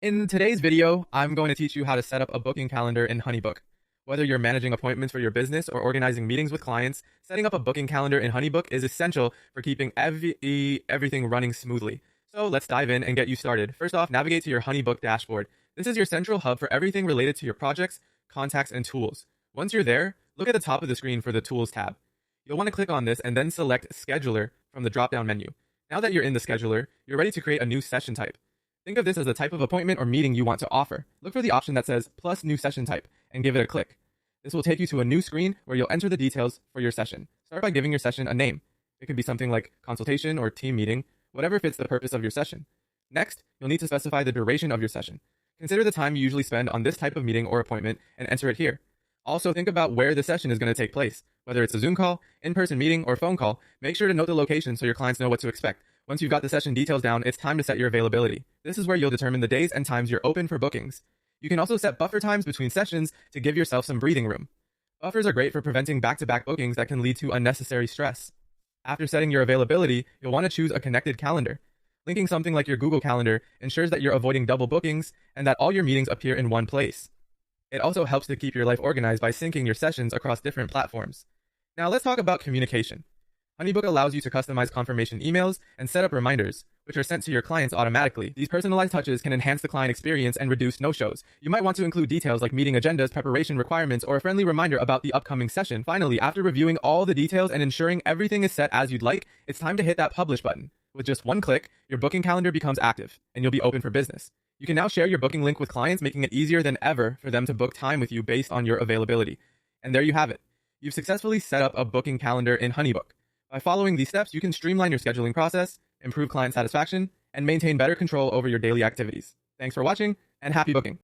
In today's video, I'm going to teach you how to set up a booking calendar in HoneyBook. Whether you're managing appointments for your business or organizing meetings with clients, setting up a booking calendar in HoneyBook is essential for keeping everything running smoothly. So let's dive in and get you started. First off, navigate to your HoneyBook dashboard. This is your central hub for everything related to your projects, contacts, and tools. Once you're there, look at the top of the screen for the Tools tab. You'll want to click on this and then select Scheduler from the drop-down menu. Now that you're in the scheduler, you're ready to create a new session type. Think of this as the type of appointment or meeting you want to offer. Look for the option that says plus new session type and give it a click. This will take you to a new screen where you'll enter the details for your session. Start by giving your session a name. It could be something like consultation or team meeting, whatever fits the purpose of your session. Next, you'll need to specify the duration of your session. Consider the time you usually spend on this type of meeting or appointment and enter it here. Also, think about where the session is going to take place. Whether it's a Zoom call, in-person meeting, or phone call, make sure to note the location so your clients know what to expect. Once you've got the session details down, it's time to set your availability. This is where you'll determine the days and times you're open for bookings. You can also set buffer times between sessions to give yourself some breathing room. Buffers are great for preventing back-to-back bookings that can lead to unnecessary stress. After setting your availability, you'll want to choose a connected calendar. Linking something like your Google Calendar ensures that you're avoiding double bookings and that all your meetings appear in one place. It also helps to keep your life organized by syncing your sessions across different platforms. Now let's talk about communication. HoneyBook allows you to customize confirmation emails and set up reminders, which are sent to your clients automatically. These personalized touches can enhance the client experience and reduce no-shows. You might want to include details like meeting agendas, preparation requirements, or a friendly reminder about the upcoming session. Finally, after reviewing all the details and ensuring everything is set as you'd like, it's time to hit that publish button. With just one click, your booking calendar becomes active, and you'll be open for business. You can now share your booking link with clients, making it easier than ever for them to book time with you based on your availability. And there you have it. You've successfully set up a booking calendar in HoneyBook. By following these steps, you can streamline your scheduling process, improve client satisfaction, and maintain better control over your daily activities. Thanks for watching, and happy booking!